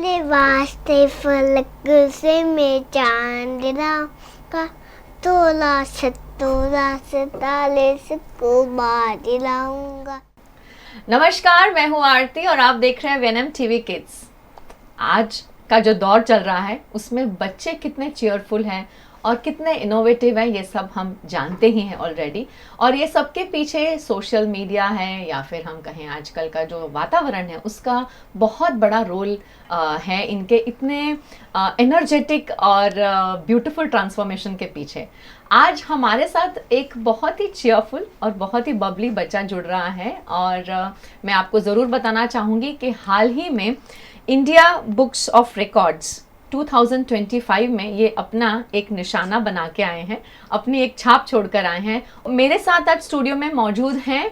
तेरे वास्ते फलक से मैं चांद लाऊंगा, तोला सितारे से कुमार लाऊंगा। नमस्कार, मैं हूँ आरती और आप देख रहे हैं वेनम टीवी किड्स। आज का जो दौर चल रहा है उसमें बच्चे कितने चीयरफुल हैं और कितने इनोवेटिव हैं, ये सब हम जानते ही हैं ऑलरेडी। और ये सबके पीछे सोशल मीडिया है या फिर हम कहें आजकल का जो वातावरण है उसका बहुत बड़ा रोल है इनके इतने एनर्जेटिक और ब्यूटीफुल ट्रांसफॉर्मेशन के पीछे। आज हमारे साथ एक बहुत ही चीयरफुल और बहुत ही बबली बच्चा जुड़ रहा है और मैं आपको ज़रूर बताना चाहूँगी कि हाल ही में इंडिया बुक्स ऑफ रिकॉर्ड्स 2025 में ये अपना एक निशाना बना के आए हैं, अपनी एक छाप छोड़कर आए हैं। मेरे साथ आज स्टूडियो में मौजूद हैं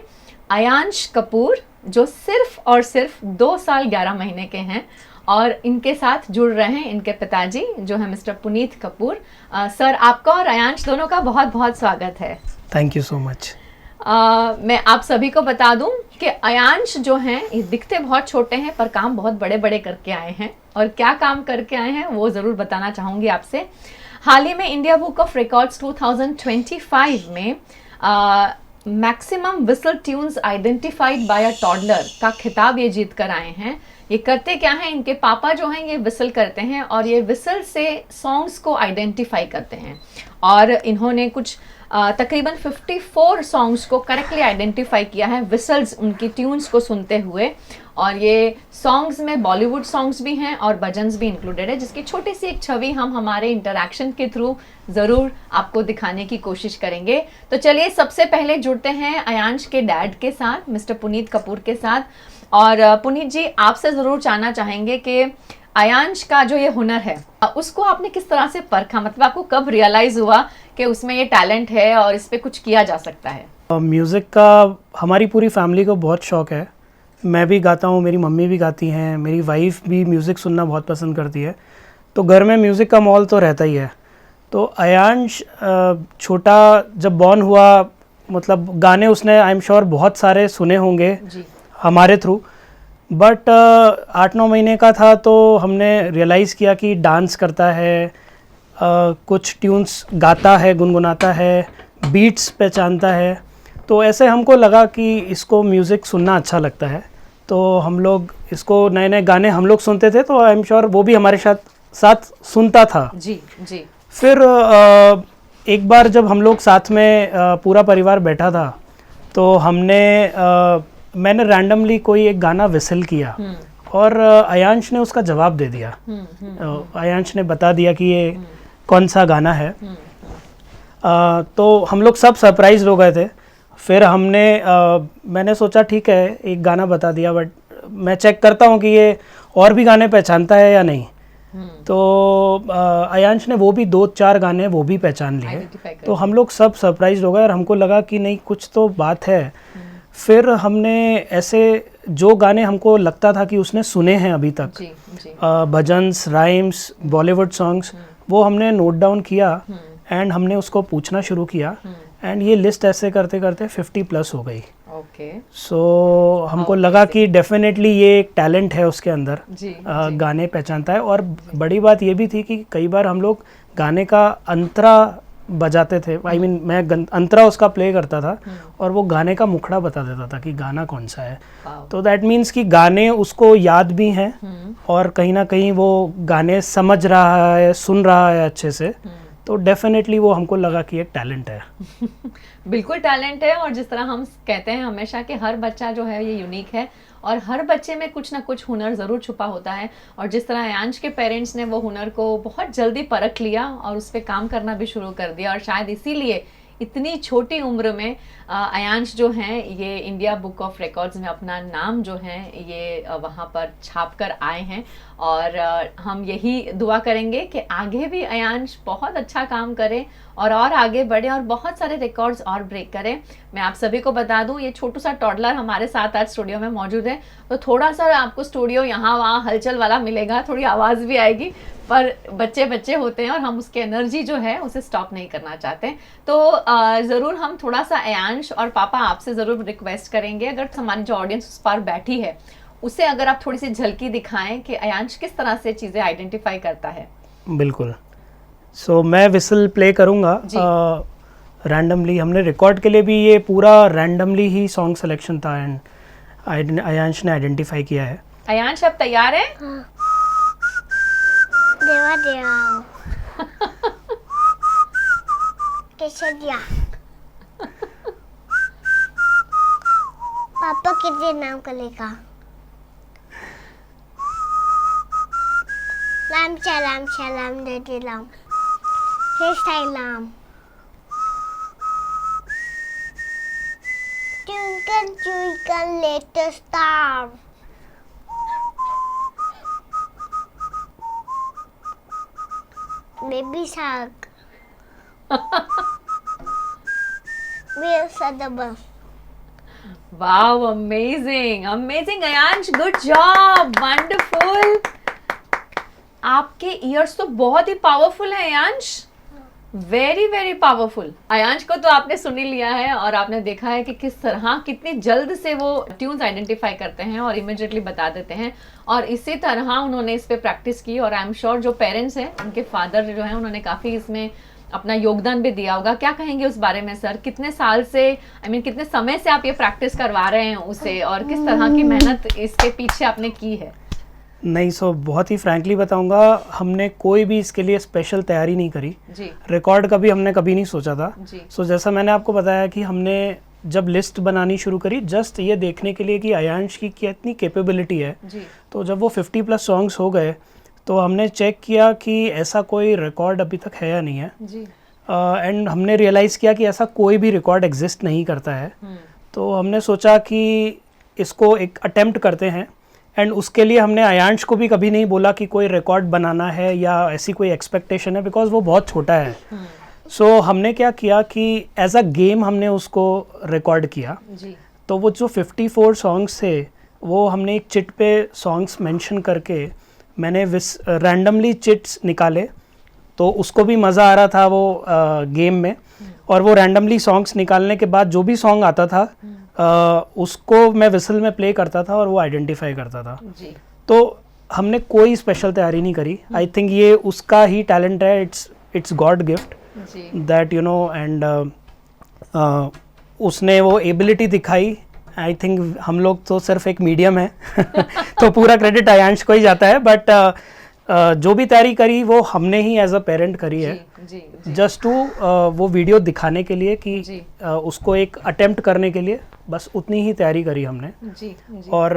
अयांश कपूर, जो सिर्फ और सिर्फ 2 साल 11 महीने के हैं और इनके साथ जुड़ रहे हैं इनके पिताजी जो है मिस्टर पुनीत कपूर। सर, आपका और अयांश दोनों का बहुत बहुत स्वागत है। Thank you so much. मैं आप सभी को बता दूं कि अयांश जो हैं ये दिखते बहुत छोटे हैं पर काम बहुत बड़े बड़े करके आए हैं, और क्या काम करके आए हैं वो ज़रूर बताना चाहूँगी आपसे। हाल ही में इंडिया बुक ऑफ रिकॉर्ड्स 2025 में maximum whistle tunes identified by a toddler का खिताब ये जीत कर आए हैं। ये करते क्या हैं, इनके पापा जो हैं ये विसल करते हैं और ये विसल से सॉन्ग्स को आइडेंटिफाई करते हैं और इन्होंने कुछ तकरीबन 54 सॉन्ग्स को करेक्टली आइडेंटिफाई किया है विसल्स उनकी ट्यून्स को सुनते हुए। और ये सॉन्ग्स में बॉलीवुड सॉन्ग्स भी हैं और भजन्स भी इंक्लूडेड है, जिसकी छोटी सी एक छवि हम हमारे इंटरैक्शन के थ्रू ज़रूर आपको दिखाने की कोशिश करेंगे। तो चलिए सबसे पहले जुड़ते हैं अयांश के डैड के साथ, मिस्टर पुनीत कपूर के साथ। और पुनीत जी, आपसे ज़रूर जानना चाहेंगे कि अयांश का जो ये हुनर है उसको आपने किस तरह से परखा, मतलब आपको कब रियलाइज़ हुआ कि उसमें ये टैलेंट है और इस पे कुछ किया जा सकता है? म्यूज़िक का हमारी पूरी फैमिली को बहुत शौक़ है। मैं भी गाता हूँ, मेरी मम्मी भी गाती हैं, मेरी वाइफ भी म्यूज़िक सुनना बहुत पसंद करती है, तो घर में म्यूज़िक का माहौल तो रहता ही है। तो अयांश छोटा जब बॉर्न हुआ, मतलब गाने उसने आई एम श्योर बहुत सारे सुने होंगे जी हमारे थ्रू, बट 8-9 महीने का था तो हमने रियलाइज़ किया कि डांस करता है, कुछ ट्यून्स गाता है, गुनगुनाता है, बीट्स पहचानता है। तो ऐसे हमको लगा कि इसको म्यूज़िक सुनना अच्छा लगता है, तो हम लोग इसको नए नए गाने हम लोग सुनते थे, तो आई एम श्योर वो भी हमारे साथ सुनता था जी जी। फिर एक बार जब हम लोग साथ में पूरा परिवार बैठा था तो मैंने रैंडमली कोई एक गाना विसल किया और अयांश ने उसका जवाब दे दिया। अयांश ने बता दिया कि ये कौन सा गाना है। तो हम लोग सब सरप्राइज हो गए थे। फिर मैंने सोचा ठीक है, एक गाना बता दिया, बट मैं चेक करता हूँ कि ये और भी गाने पहचानता है या नहीं। तो अयांश ने वो भी 2-4 गाने वो भी पहचान लिए। तो हम लोग सब सरप्राइज हो गए और हमको लगा कि नहीं, कुछ तो बात है। फिर हमने ऐसे जो गाने हमको लगता था कि उसने सुने हैं अभी तक, भजन्स, राइम्स, बॉलीवुड सॉन्ग्स, वो हमने नोट डाउन किया एंड हमने उसको पूछना शुरू किया एंड ये लिस्ट ऐसे करते करते 50+ हो गई। सो हमको लगा कि डेफिनेटली ये एक टैलेंट है उसके अंदर, गाने पहचानता है। और बड़ी बात ये भी थी कि कई बार हम लोग गाने का अंतरा बजाते थे, मैं अंतरा उसका प्ले करता था और वो गाने का मुखड़ा बता देता था कि गाना कौन सा है। तो दैट मीन्स कि गाने उसको याद भी हैं और कहीं ना कहीं वो गाने समझ रहा है, सुन रहा है अच्छे से। तो डेफिनेटली वो हमको लगा कि एक टैलेंट है। बिल्कुल टैलेंट है, और जिस तरह हम कहते हैं हमेशा कि हर बच्चा जो है ये यूनिक है और हर बच्चे में कुछ ना कुछ हुनर ज़रूर छुपा होता है। और जिस तरह अयांश के पेरेंट्स ने वो हुनर को बहुत जल्दी परख लिया और उस पर काम करना भी शुरू कर दिया, और शायद इसीलिए इतनी छोटी उम्र में अयांश जो हैं ये इंडिया बुक ऑफ रिकॉर्ड्स में अपना नाम जो है ये वहाँ पर छाप कर आए हैं। और हम यही दुआ करेंगे कि आगे भी अयांश बहुत अच्छा काम करे और आगे बढ़े और बहुत सारे रिकॉर्ड्स और ब्रेक करें। मैं आप सभी को बता दूं, ये छोटू सा टॉडलर हमारे साथ आज स्टूडियो में मौजूद है, तो थोड़ा सा आपको स्टूडियो यहाँ वहाँ हलचल वाला मिलेगा, थोड़ी आवाज़ भी आएगी, पर बच्चे बच्चे होते हैं और हम उसकी एनर्जी जो है उसे स्टॉप नहीं करना चाहते। तो ज़रूर हम थोड़ा सा अयांश और पापा आपसे ज़रूर रिक्वेस्ट करेंगे, अगर हमारी जो ऑडियंस उस पर बैठी है उसे अगर आप थोड़ी सी झलकी दिखाएं कि अयांश किस तरह से चीजें आइडेंटिफाई करता है। बिल्कुल। सो मैं विसल प्ले करूँगा रैंडमली। हमने रिकॉर्ड के लिए भी ये पूरा रैंडमली ही सॉन्ग सिलेक्शन था एंड अयांश ने आइडेंटिफाई किया है। अयांश आप तैयार हैं? देवा देवा कैसे दिया पापा कितने नाम का लेगा? लाम सलाम सलाम दे दिलाम हे सलाम Twinkle twinkle little star Baby shark Where's the bus? Wow, amazing amazing Ayansh, good job, wonderful. आपके ईयर्स तो बहुत ही पावरफुल है Ayansh, very very powerful. Ayansh को तो आपने सुन ही लिया है और आपने देखा है कि किस तरह कितनी जल्द से वो ट्यून्स आइडेंटिफाई करते हैं और इमिडिएटली बता देते हैं, और इसी तरह उन्होंने इस पे प्रैक्टिस की। और आई एम श्योर जो पेरेंट्स हैं, उनके फादर जो हैं, उन्होंने काफ़ी इसमें अपना योगदान भी दिया होगा। क्या कहेंगे उस बारे में सर? कितने साल से, कितने समय से आप ये प्रैक्टिस करवा रहे हैं उसे, और किस तरह की मेहनत इसके पीछे आपने की है? नहीं, सो बहुत ही फ्रैंकली बताऊंगा, हमने कोई भी इसके लिए स्पेशल तैयारी नहीं करी जी। रिकॉर्ड का भी हमने कभी नहीं सोचा था जी। सो जैसा मैंने आपको बताया कि हमने जब लिस्ट बनानी शुरू करी जस्ट ये देखने के लिए कि अयांश की कितनी कैपेबिलिटी है जी। तो जब वो 50+ सॉन्ग्स हो गए तो हमने चेक किया कि ऐसा कोई रिकॉर्ड अभी तक है या नहीं है जी। एंड हमने रियलाइज़ किया कि ऐसा कोई भी रिकॉर्ड एग्जिस्ट नहीं करता है। तो हमने सोचा कि इसको एक अटेम्प्ट करते हैं एंड उसके लिए हमने अयांश को भी कभी नहीं बोला कि कोई रिकॉर्ड बनाना है या ऐसी कोई एक्सपेक्टेशन है, बिकॉज वो बहुत छोटा है। सो हमने क्या किया कि एज अ गेम हमने उसको रिकॉर्ड किया। जी। तो वो जो 54 सॉन्ग्स थे वो हमने एक चिट पे सॉन्ग्स मेंशन करके मैंने रैंडमली चिट्स निकाले, तो उसको भी मज़ा आ रहा था वो गेम में। और वो रैंडमली सॉन्ग्स निकालने के बाद जो भी सॉन्ग आता था उसको मैं विसल में प्ले करता था और वो आइडेंटिफाई करता था। जी। तो हमने कोई स्पेशल तैयारी नहीं करी। आई थिंक ये उसका ही टैलेंट है, it's God gift that you know. And उसने वो एबिलिटी दिखाई। आई थिंक हम लोग तो सिर्फ एक मीडियम है तो पूरा क्रेडिट अयांश को ही जाता है, बट जो भी तैयारी करी वो हमने ही एज अ पेरेंट करी है, जस्ट टू वो वीडियो दिखाने के लिए कि उसको एक अटेम्प्ट करने के लिए, बस उतनी ही तैयारी करी हमने। जी। और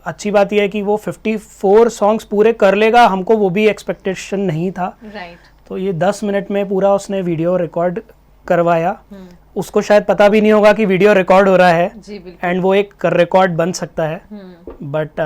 अच्छी बात यह है कि वो 54 सॉन्ग्स पूरे कर लेगा, हमको वो भी एक्सपेक्टेशन नहीं था। राइट। तो ये 10 मिनट में पूरा उसने वीडियो रिकॉर्ड करवाया। उसको शायद पता भी नहीं होगा कि वीडियो रिकॉर्ड हो रहा है एंड वो एक रिकॉर्ड बन सकता है, बट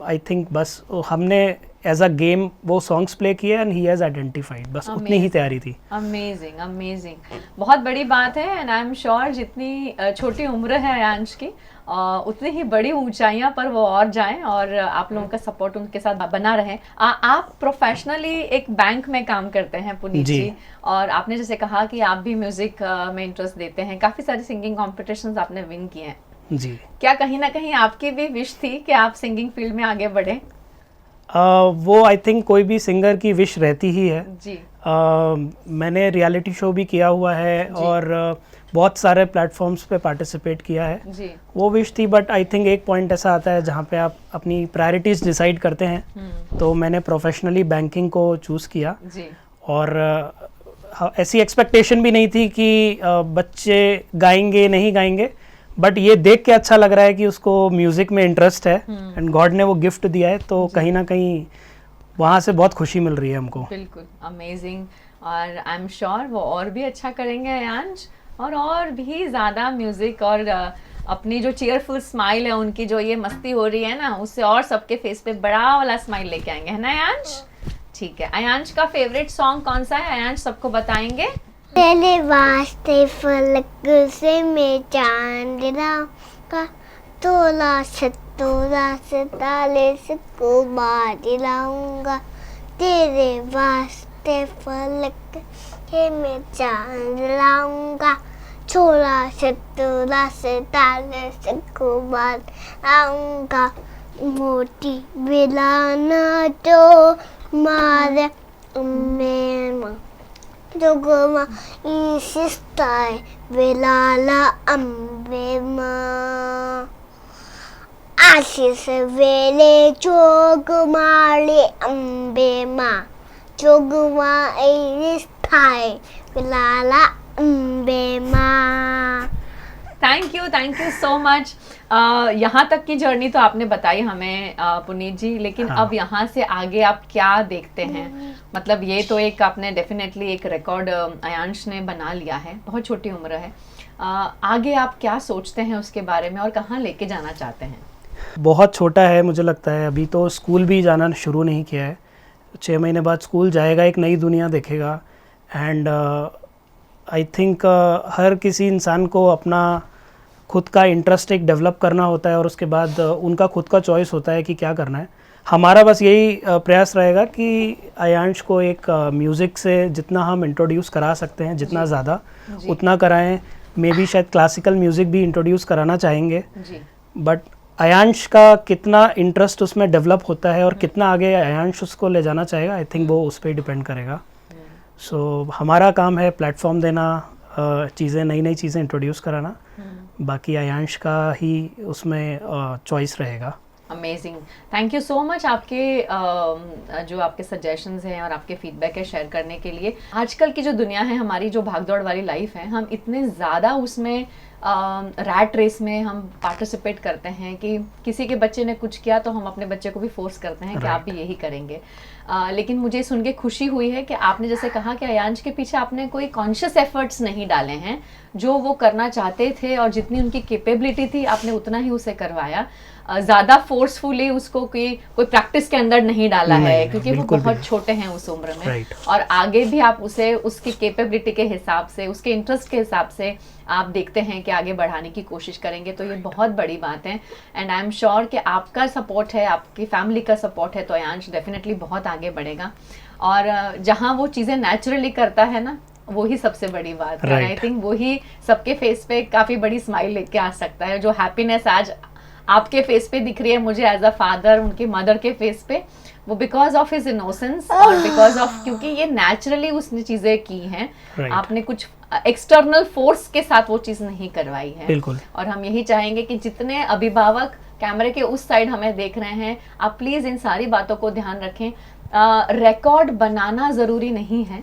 आई थिंक बस हमने एज अ गेम वो सॉन्ग्स प्ले किए एंड ही हैज आइडेंटिफाइड, बस उतनी ही तैयारी थी। अमेजिंग अमेजिंग, बहुत बड़ी बात है एंड आई एम श्योर जितनी छोटी उम्र है अयांश की उतनी ही बड़ी ऊंचाइयां पर वो और जाएं और आप लोगों का सपोर्ट उनके साथ बना रहे। आप प्रोफेशनली एक बैंक में काम करते हैं पुनीत जी, और आपने जैसे कहा कि आप भी म्यूजिक में इंटरेस्ट देते हैं, काफी सारे सिंगिंग कॉम्पिटिशन्स आपने विन किए हैं जी। क्या कहीं ना कहीं आपकी भी विश थी कि आप सिंगिंग फील्ड में आगे बढ़े? वो आई थिंक कोई भी सिंगर की विश रहती ही है जी। मैंने रियलिटी शो भी किया हुआ है और बहुत सारे प्लेटफॉर्म्स पे पार्टिसिपेट किया है जी। वो विश थी, बट आई थिंक एक पॉइंट ऐसा आता है जहाँ पे आप अपनी प्रायोरिटीज़ डिसाइड करते हैं। तो मैंने प्रोफेशनली बैंकिंग को चूज़ किया जी। और ऐसी एक्सपेक्टेशन भी नहीं थी कि बच्चे गाएंगे नहीं गाएंगे, बट ये देख के अच्छा लग रहा है कि उसको म्यूज़िक में इंटरेस्ट है एंड गॉड ने वो गिफ्ट दिया है, तो कहीं ना कहीं वहाँ से बहुत खुशी मिल रही है हमको। बिल्कुल अमेजिंग, और आई एम श्योर वो और भी अच्छा करेंगे अयांश, और भी ज़्यादा म्यूज़िक और अपनी जो चीयरफुल स्माइल है उनकी, जो ये मस्ती हो रही है ना, उससे और सबके फेस पे बड़ा वाला स्माइल लेके आएंगे, है ना अयांश? ठीक है, अयांश का फेवरेट सॉन्ग कौन सा है अयांश सबको बताएंगे? तेरे वास्ते फलक से मैं चांद लाऊंगा, तोला से ताले से कुमार लाऊंगा, तेरे वास्ते फलक से मैं चांद लाऊंगा, तोला से ताले से कुमार लाऊंगा, मोती बिलाना तो मारे मेमा जोगमा इसिस्ताय बिलाला अम्बेमा आशीष वेले जोगमाले अम्बेमा जोगमा इसिस्ताय बिलाला अम्बेमा। Thank you so much. यहाँ तक की जर्नी तो आपने बताई हमें पुनीत जी, लेकिन हाँ। अब यहाँ से आगे आप क्या देखते हैं? मतलब ये तो एक आपने डेफिनेटली एक रिकॉर्ड अयांश ने बना लिया है, बहुत छोटी उम्र है। आगे आप क्या सोचते हैं उसके बारे में और कहाँ लेके जाना चाहते हैं? बहुत छोटा है, मुझे लगता है अभी तो स्कूल भी जाना शुरू नहीं किया है। 6 महीने बाद स्कूल जाएगा, एक नई दुनिया देखेगा। एंड आई थिंक हर किसी इंसान को अपना खुद का इंटरेस्ट एक डेवलप करना होता है और उसके बाद उनका खुद का चॉइस होता है कि क्या करना है। हमारा बस यही प्रयास रहेगा कि अयांश को एक म्यूज़िक से जितना हम इंट्रोड्यूस करा सकते हैं, जितना ज़्यादा उतना कराएं। मे बी शायद क्लासिकल म्यूज़िक भी इंट्रोड्यूस कराना चाहेंगे, बट अयांश का कितना इंटरेस्ट उसमें डेवलप होता है और कितना आगे अयांश उसको ले जाना चाहेगा, आई थिंक वो उस पर डिपेंड करेगा। सो हमारा काम है प्लेटफॉर्म देना, चीज़ें नई नई चीज़ें इंट्रोड्यूस कराना, बाकी अयांश का ही उसमें चॉइस रहेगा। Amazing, thank you so much आपके जो आपके सजेशंस हैं और आपके फीडबैक है शेयर करने के लिए। आजकल की जो दुनिया है हमारी, जो भागदौड़ वाली लाइफ है, हम इतने ज़्यादा उसमें रैट रेस में हम पार्टिसिपेट करते हैं कि किसी के बच्चे ने कुछ किया तो हम अपने बच्चे को भी फोर्स करते हैं कि आप भी यही करेंगे। लेकिन मुझे सुन के खुशी हुई है कि आपने जैसे कहा कि अयांश के पीछे आपने कोई कॉन्शियस एफर्ट्स नहीं डाले हैं, जो वो करना चाहते थे और जितनी उनकी कैपेबिलिटी थी आपने उतना ही उसे करवाया। ज़्यादा फोर्सफुली उसको कोई प्रैक्टिस के अंदर नहीं डाला है, क्योंकि वो बहुत छोटे हैं उस उम्र में। और आगे भी आप उसे उसकी कैपेबिलिटी के हिसाब से, उसके इंटरेस्ट के हिसाब से आप देखते हैं कि आगे बढ़ाने की कोशिश करेंगे, तो ये बहुत बड़ी बात है। एंड आई एम श्योर कि आपका सपोर्ट है, आपकी फैमिली का सपोर्ट है, तो अयांश डेफिनेटली बहुत आगे बढ़ेगा। और जहाँ वो चीज़ें नेचुरली करता है ना, वो ही सबसे बड़ी बात है। आई थिंक वो ही सबके फेस पे काफ़ी बड़ी स्माइल लेके आ सकता है। जो हैप्पीनेस आज आपके फेस पे दिख रही है मुझे एज अ फादर, उनकी मदर के फेस पे, वो बिकॉज ऑफ हिज इनोसेंस और बिकॉज ऑफ, क्योंकि ये नेचुरली उसने चीजें की हैं। आपने कुछ एक्सटर्नल फोर्स के साथ वो चीज नहीं करवाई है। बिल्कुल। और हम यही चाहेंगे कि जितने अभिभावक कैमरे के उस साइड हमें देख रहे हैं, आप प्लीज इन सारी बातों को ध्यान रखें। रिकॉर्ड बनाना जरूरी नहीं है,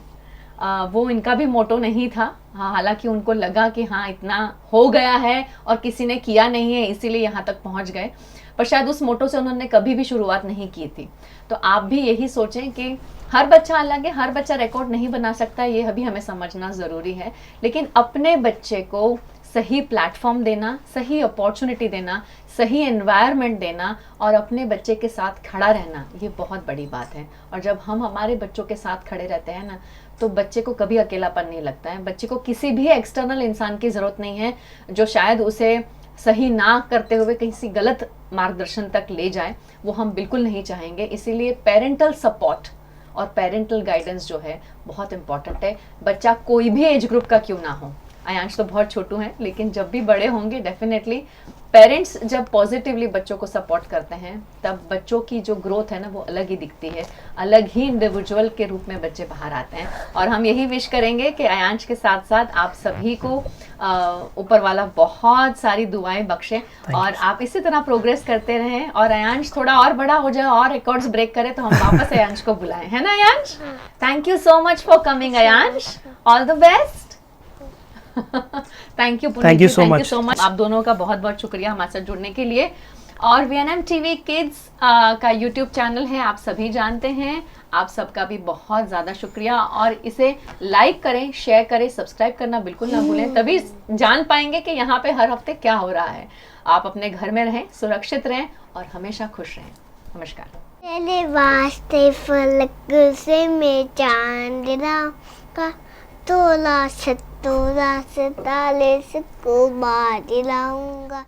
वो इनका भी मोटो नहीं था। हाँ, हालांकि उनको लगा कि हाँ इतना हो गया है और किसी ने किया नहीं है इसीलिए यहाँ तक पहुँच गए, पर शायद उस मोटो से उन्होंने कभी भी शुरुआत नहीं की थी। तो आप भी यही सोचें कि हर बच्चा अलग है, हर बच्चा रिकॉर्ड नहीं बना सकता, ये अभी हमें समझना ज़रूरी है। लेकिन अपने बच्चे को सही प्लेटफॉर्म देना, सही अपॉर्चुनिटी देना, सही एनवायरनमेंट देना और अपने बच्चे के साथ खड़ा रहना, ये बहुत बड़ी बात है। और जब हम हमारे बच्चों के साथ खड़े रहते हैं ना, तो बच्चे को कभी अकेलापन नहीं लगता है। बच्चे को किसी भी एक्सटर्नल इंसान की ज़रूरत नहीं है जो शायद उसे सही ना करते हुए किसी गलत मार्गदर्शन तक ले जाए, वो हम बिल्कुल नहीं चाहेंगे। इसीलिए पेरेंटल सपोर्ट और पेरेंटल गाइडेंस जो है बहुत इंपॉर्टेंट है। बच्चा कोई भी एज ग्रुप का क्यों ना हो, अयांश तो बहुत छोटू हैं, लेकिन जब भी बड़े होंगे डेफिनेटली पेरेंट्स जब पॉजिटिवली बच्चों को सपोर्ट करते हैं, तब बच्चों की जो ग्रोथ है ना वो अलग ही दिखती है, अलग ही इंडिविजुअल के रूप में बच्चे बाहर आते हैं। और हम यही विश करेंगे कि अयांश के साथ साथ आप सभी को ऊपर वाला बहुत सारी दुआएं बख्शे और आप इसी तरह प्रोग्रेस करते रहें और अयांश थोड़ा और बड़ा हो जाए और रिकॉर्ड्स ब्रेक करे तो हम वापस अयांश को बुलाएं, है ना Ayansh? Thank you so much for coming Ayansh, all the best. Thank you so much. आप दोनों का बहुत बहुत शुक्रिया हमारे साथ जुड़ने के लिए। और VNM TV किड्स का यूट्यूब चैनल है, आप सभी जानते हैं। आप सबका भी बहुत ज़्यादा शुक्रिया और इसे लाइक करें, शेयर करें, सब्सक्राइब करना बिल्कुल ना भूलें, तभी जान पाएंगे कि यहाँ पे हर हफ्ते क्या हो रहा है। आप अपने घर में रहें, सुरक्षित रहें और हमेशा खुश रहें। नमस्कार। तेरे वास्ते फलक से मैं चांद लाऊंगा, तोला से ताले से को बाज लाऊंगा।